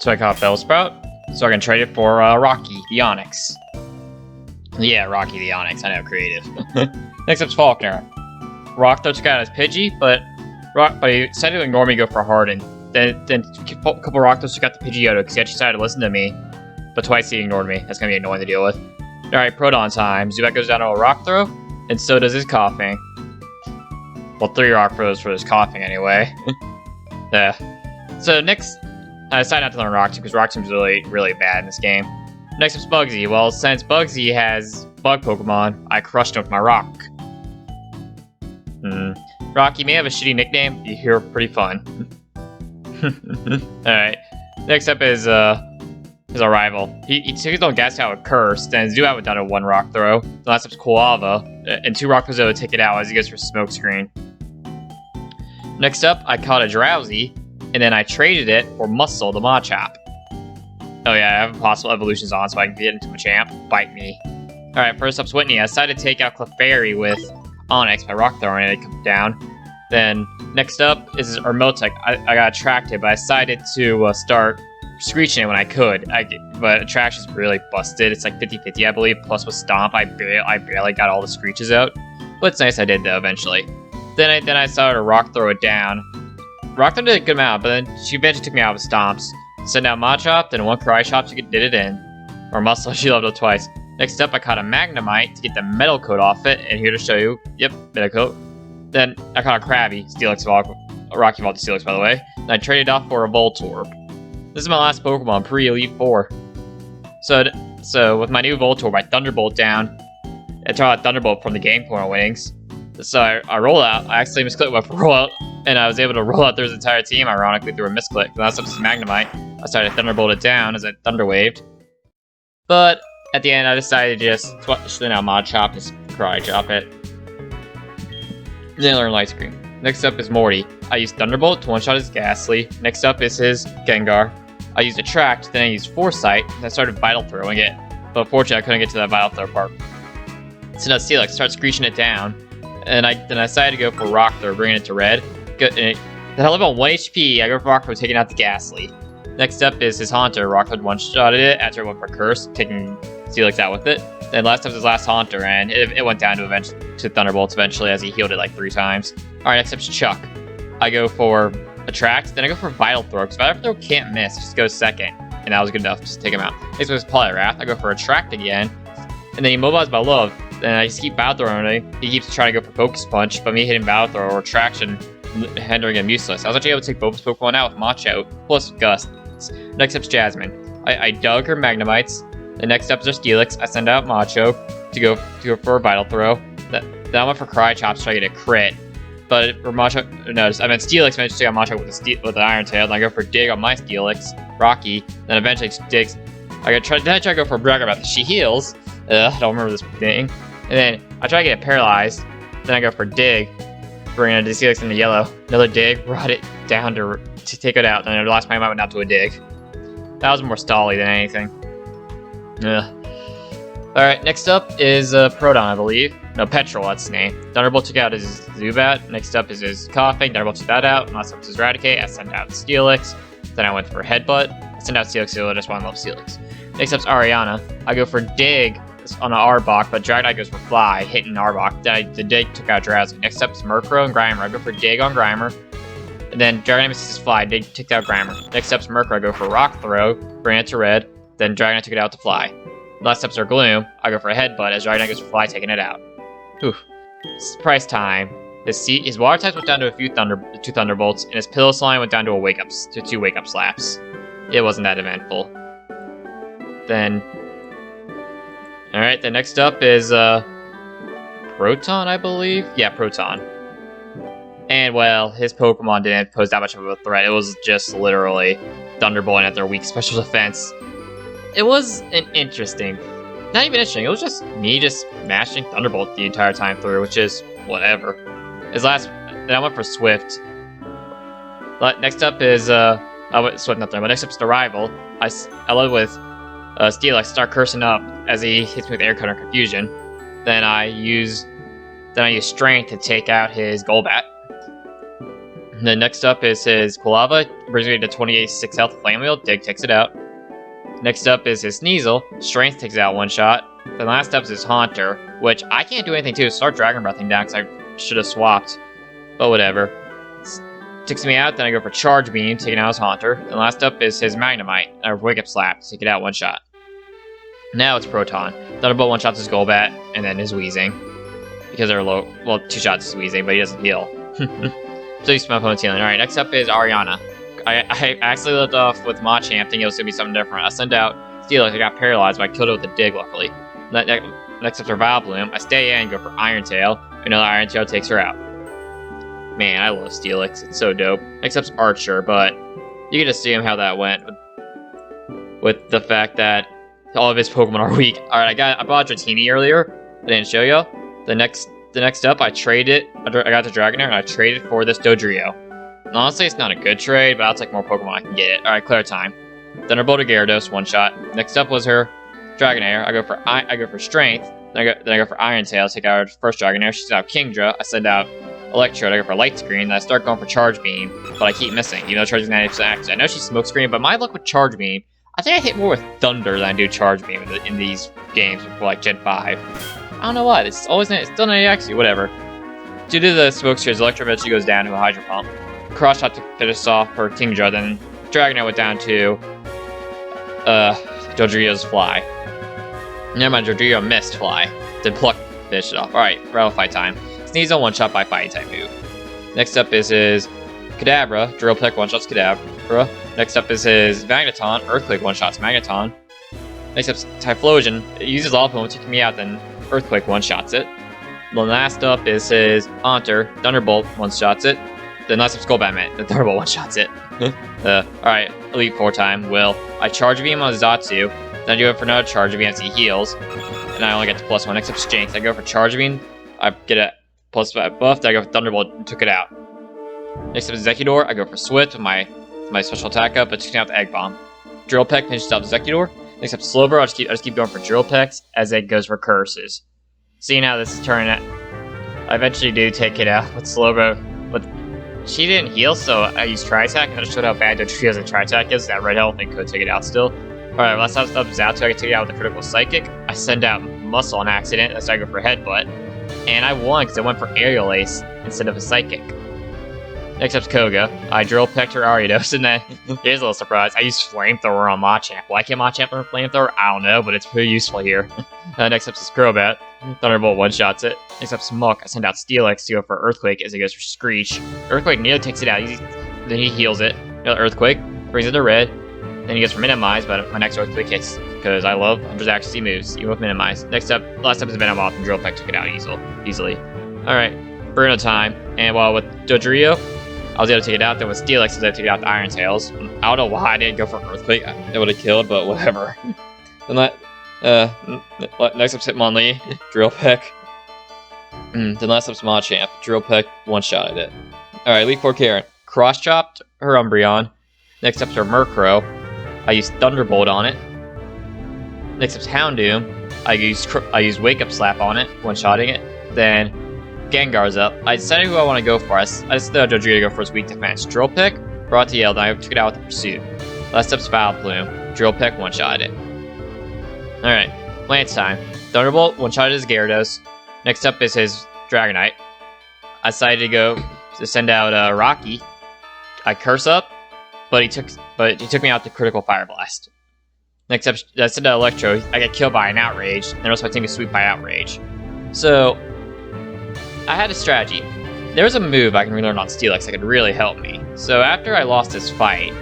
So I caught Bellsprout, so I can trade it for Rocky, the Onyx. Yeah, Rocky the Onyx, I know, creative. Next up's Faulkner. Rock Throw took out his Pidgey, but he decided to ignore me, go for Harden. Then a couple Rock Throws took out the Pidgeotto because he actually decided to listen to me, but twice he ignored me. That's going to be annoying to deal with. Alright, Proton time. Zubat goes down to a Rock Throw, and so does his Coughing. Well, 3 Rock Throws for his Coughing anyway. Yeah. So next, I decided not to learn Rock Tomb because Rock Tomb is really, really bad in this game. Next up's Bugsy. Well, since Bugsy has Bug Pokemon, I crushed him with my Rock. Rocky may have a shitty nickname, but you're pretty fun. Alright. Next up is his rival. He took his own gas out with Curse, then Zubat went down to 1 Rock Throw. The last up's Koalava, and 2 Rock Throws to take it out as he goes for Smokescreen. Next up, I caught a Drowsy, and then I traded it for Muscle, the Machop. Oh yeah, I have possible evolutions on, so I can get into Machamp. Bite me. Alright, first up's Whitney. I decided to take out Clefairy with Onix by Rock Throwing it, it comes down. Then, next up is Miltank. I got attracted, but I decided to start screeching it when I could. But Attraction's really busted. It's like 50-50, I believe, plus with Stomp, I barely got all the screeches out. But it's nice I did, though, eventually. Then I started to Rock Throw it down. Rock Throw did a good amount, but then she eventually took me out with Stomps. Sent out Machop, then 1 Cry Shop to did it in. Or Muscle, she leveled up twice. Next up, I caught a Magnemite to get the Metal Coat off it, and here to show you, yep, Metal Coat. Then I caught a Krabby, Steelix Rocky Vault to Steelix, by the way. Then I traded off for a Voltorb. This is my last Pokemon, pre-Elite 4. So with my new Voltorb, I Thunderbolt down. I tried out Thunderbolt from the Game Corner winnings. So I roll out. I actually misclicked my roll out, and I was able to roll out through his entire team, ironically, through a misclick. The last up is Magnemite. I started to Thunderbolt it down as I Thunder Waved. But at the end, I decided to just spin out Machop, just Cry Chop it. Then I learned Light Screen. Next up is Morty. I used Thunderbolt to one-shot his Ghastly. Next up is his Gengar. I used Attract, then I used Foresight, and I started Vital Throwing it. But unfortunately, I couldn't get to that Vital Throw part. So now Steelix starts screeching it down. And I decided to go for Rock Throw, bringing it to red. Then I live on 1 HP, I go for Rock Throw, taking out the Ghastly. Next up is his Haunter. Rock Throw one-shotted it after it went for Curse, taking Steelix out with it. Then last up was his last Haunter, and it went down to Thunderbolts eventually as he healed it like 3 times. Alright, next up is Chuck. I go for Attract, then I go for Vital Throw, because Vital Throw can't miss, just goes second. And that was good enough to take him out. Next was Poliwrath. I go for Attract again, and then he immobilized by Love. Then I just keep Battle Throwing him. He keeps trying to go for Focus Punch, but me hitting Battle Throw or Attraction, hindering him useless. I was actually able to take both Pokemon out with Machop, plus Gust. Next up's Jasmine. I dug her Magnemites. The next up is Steelix. I send out Machop to go for a Vital Throw. Then I went for Cry Chop to try to get a crit. But for Machop, no, I meant Steelix managed to take out Machop with the Iron Tail. Then I go for Dig on my Steelix, Rocky. Then eventually Dig's. Then I try to go for Dragon Breath. She heals. I don't remember this thing. And then I try to get it paralyzed. Then I go for Dig, bringing it to Steelix in the yellow. Another Dig, brought it down to take it out. Then the last time I went out to a Dig. That was more stally than anything. Alright, next up is Proton, I believe. No, Petrol, that's his name. Thunderbolt took out his Zubat. Next up is his Coughing. Thunderbolt took that out. Last up is his Eradicate. I sent out Steelix. Then I went for Headbutt. I sent out Steelix, so I just want to love Steelix. Next up's Ariana. I go for Dig on an Arbok, but Dragonite goes for Fly, hitting Arbok. Then the Dig took out Drowsy. Next up is Murkrow and Grimer. I go for Dig on Grimer. And then Dragonite misses Fly, Dig took out Grimer. Next up's Murkrow. I go for Rock Throw, bring it to red. Then Dragonite took it out to Fly. Last steps are Gloom. I go for a Headbutt as Dragonite goes for Fly, taking it out. Oof. Surprise time. His Water types went down to 2 Thunderbolts, and his Pillow Slime went down to 2 Wake Up Slaps. It wasn't that eventful. Then, alright, then next up is Proton, I believe? Yeah, Proton. And well, his Pokemon didn't pose that much of a threat. It was just literally Thunderbolting at their weak special defense. It was not even interesting, it was just me just mashing Thunderbolt the entire time through, which is whatever. Then I went for Swift. But next up is, Swift nothing, but next up is the Rival. I led with Steelix, start cursing up as he hits me with Air Cutter Confusion. Then I use Strength to take out his Golbat. Then next up is his Quilava, brings me to 28 6 health. Flame Wheel, Dig takes it out. Next up is his Sneasel, Strength takes it out one shot. Then last up is his Haunter, which I can't do anything to. Start Dragon Breathing down because I should have swapped, but whatever. Takes me out, then I go for Charge Beam, taking out his Haunter. And last up is his Magnemite, or Wake Up Slap, take it out one shot. Now it's Proton. Thunderbolt one shots his Golbat, and then his Weezing. Because they're low, well, 2 shots is Weezing, but he doesn't heal. So he's my opponent's healing. Alright, next up is Ariana. I actually left off with Machamp, thinking it was going to be something different. I sent out Steelix, I got paralyzed, but I killed it with a Dig, luckily. Next up is Vileplume. I stay in, go for Iron Tail. Another Iron Tail takes her out. Man, I love Steelix, it's so dope. Next up's Archer, but you can just see how that went. With the fact that all of his Pokemon are weak. Alright, I bought Dratini earlier. I didn't show you. The next up, I traded. I got the Dragonair, and I traded for this Dodrio. Honestly, it's not a good trade, but I'll take more Pokemon I can get it. Alright, clear time. Thunderbolt to Gyarados, one shot. Next up was her Dragonair. I go for Strength. Then I go for Iron Tail. Take out her first Dragonair. She sends out Kingdra. I send out Electrode. I go for Light Screen. Then I start going for Charge Beam, but I keep missing. Even though Charge is 90% accuracy. I know she's Smoke Screen, but my luck with Charge Beam, I think I hit more with Thunder than I do Charge Beam in these games for like Gen 5. I don't know why. It's still 90 accuracy. Whatever. Due to the Smoke Screen's Electro eventually goes down to a Hydro Pump. Cross Shot to finish off for Kingdra, then Dragonair went down to Dodrio's Fly. Never mind, Dodrio missed Fly. Then Pluck finished it off. Alright, Rattle Fight time. Sneeze on one shot by Fighting type move. Next up is his Kadabra. Drill Peck one shots Kadabra. Next up is his Magneton. Earthquake one shots Magneton. Next up is Typhlosion. It uses all of them, taking me out, then Earthquake one shots it. Then last up is his Haunter. Thunderbolt one shots it. Then last up's Golbat, the Thunderbolt one shots it. Alright, Elite Four time. Will I Charge Beam on Zatsu? Then I do it for another Charge Beam as he heals. And I only get to +1. Next up is Jinx. I go for Charge Beam. I get a +5 buff. Then I go for Thunderbolt and took it out. Next up is Zekidor. I go for Switch with my special attack up, but taking out the Egg Bomb. Drill Peck finishes up Zekidor. Next up Slowbro. I just keep going for Drill Pecks as it goes for Curses. Seeing how this is turning out, I eventually do take it out with Slowbro, but she didn't heal, so I used Tri-Attack. I just showed how bad Dodrio's a Tri-Attack is. That red health and could take it out still. Alright, last time up Zatsu, I can take it out with a critical Psychic. I send out Muscle on accident, so I go for Headbutt. And I won because I went for Aerial Ace instead of a Psychic. Next up's Koga. I Drill Pecked her Ariados, and then here's a little surprise. I used Flamethrower on Machamp. Why can't Machamp learn Flamethrower? I don't know, but it's pretty useful here. Next up's Crobat. Thunderbolt one-shots it. Next up's Muck. I send out Steelix to go for Earthquake as it goes for Screech. Earthquake nearly takes it out. Then he heals it. Another Earthquake. Brings it to red. Then he goes for Minimize, but my next Earthquake hits because I love 100 accuracy moves, even with Minimize. Last up is Venomoth, and Drill Peck took it out easily. Alright, Bruno time. And while with Dodrio, I was able to take it out. Then with Steelix, I was able to take out the Iron Tails. I don't know why I didn't go for Earthquake. It would have killed, but whatever. Then next up's Hitmonlee, Drill Peck. Then last up's Machamp, Drill Peck, one-shot at it. Alright, Elite Four Karen. Cross-chopped her Umbreon. Next up's her Murkrow. I used Thunderbolt on it. Next up's Houndoom. I used Wake Up Slap on it, one-shotting it. Then Gengar's up. I decided who I want to go for. I just thought Dodrio to go for his weak defense. Drill Peck, brought to Yale, then I took it out with the Pursuit. Last up's Vileplume. Drill Peck, one-shot it. Alright, Lance time. Thunderbolt, one-shot his Gyarados. Next up is his Dragonite. I decided to send out Rocky. I Curse up, but he took me out to critical Fire Blast. Next up, I send out Electro. I get killed by an Outrage, and also I take a sweep by Outrage. So, I had a strategy. There was a move I can relearn on Steelix that could really help me. So after I lost this fight,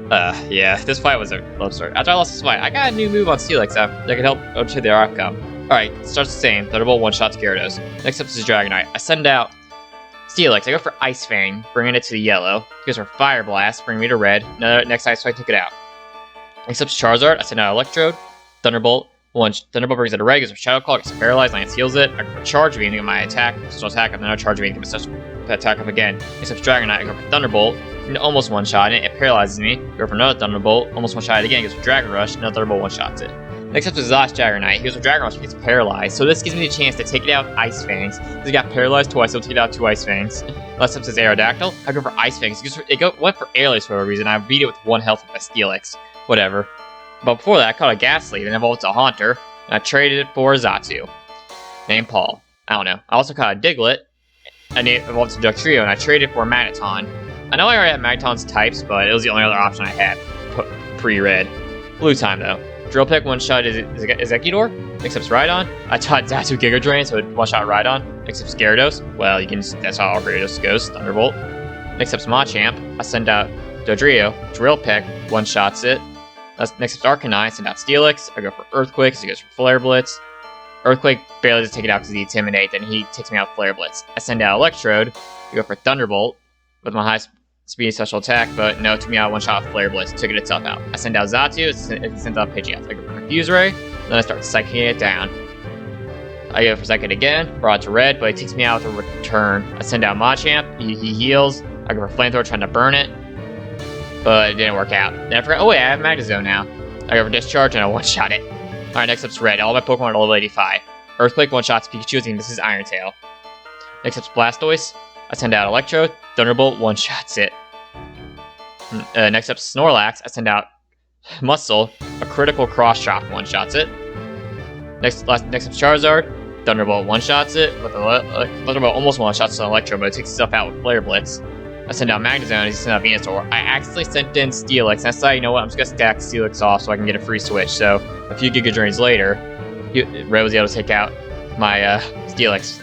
this fight was a love story. After I lost this fight, I got a new move on Steelix that could help to the outcome. Alright, starts the same. Thunderbolt one-shots Gyarados. Next up is Dragonite. I send out Steelix. I go for Ice Fang, bringing it to the yellow. He goes for Fire Blast, bringing me to red. Next Ice Fang took it out. Next up is Charizard. I send out Electrode. Thunderbolt brings it to red. Goes for Shadow Claw. Gets paralyzed. Lance heals it. I go for Charge Beam to get my attack. Special attack up. Then I Charge Beam to get my special attack up again. Next up is Dragonite. I go for Thunderbolt. Almost one-shot it. It paralyzes me. Go for another Thunderbolt. Almost one-shot it again. Goes for Dragon Rush. Another Thunderbolt one-shots it. Next up is Last Dragonite. He was a Dragon Rush, he gets paralyzed, so this gives me the chance to take it out with Ice Fangs. Because he got paralyzed twice, so I'll take it out with 2 Ice Fangs. Last up is Aerodactyl. I go for Ice Fangs. It went for Airless for a reason. I beat it with 1 health with my Steelix. Whatever. But before that, I caught a Ghastly, then evolved to a Haunter, and I traded it for a Xatu. Named Paul. I don't know. I also caught a Diglett, and it evolved to Dugtrio, and I traded for a Magneton. I know I already had Magneton's types, but it was the only other option I had pre-red. Blue time, though. Drill Peck one-shot is Executor. Next up's Rhydon. I taught Xatu Giga Drain, so it one-shot Rhydon. Next up's Gyarados. Well, that's how all Gyarados goes. Thunderbolt. Next up's Machamp. I send out Dodrio. Drill Peck one-shots it. Next up's Arcanine. I send out Steelix. I go for Earthquake, so he goes for Flare Blitz. Earthquake barely does take it out because he Intimidate, then he takes me out with Flare Blitz. I send out Electrode. I go for Thunderbolt with my high speed special attack, but no, it took me out 1-shot with Flare Blitz, took it itself out. I send out Xatu, it sends out Pidgeot. I go for Confuse Ray, then I start psyching it down. I go for Psychic again, brought it to red, but it takes me out with a return. I send out Machamp, he heals. I go for Flamethrower trying to burn it, but it didn't work out. Then I forgot, oh wait, I have Magnezone now. I go for Discharge and I one-shot it. Alright, next up's red. All my Pokemon are level 85. Earthquake one-shots Pikachu and this is Iron Tail. Next up's Blastoise. I send out Electro, Thunderbolt one-shots it. Next up's Snorlax. I send out Muscle, a critical cross-chop one-shots it. Next up's Charizard. Thunderbolt one-shots it. With Thunderbolt almost one-shots an Electro, but it takes itself out with Flare Blitz. I send out Magnezone, he sent out Venusaur. I accidentally sent in Steelix, and I decided, you know what, I'm just gonna stack Steelix off so I can get a free switch. So, a few Giga Drains later, Red was able to take out my Steelix.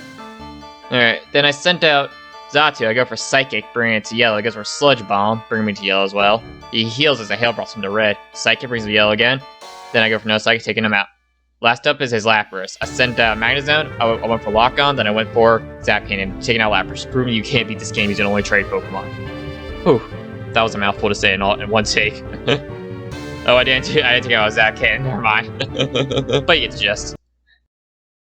Alright, then I sent out Xatu. I go for Psychic, bringing it to yellow. It goes for Sludge Bomb, bringing me to yellow as well. He heals as a Hail Blossom to red. Psychic brings me to yellow again. Then I go for no Psychic, taking him out. Last up is his Lapras. I sent out Magnezone, I went for Lock-On, then I went for Zap Cannon, taking out Lapras, proving you can't beat this game using only Trade Pokemon. Whew, that was a mouthful to say in one take. Oh, I didn't take out Zap Cannon, never mind. But you get the gist.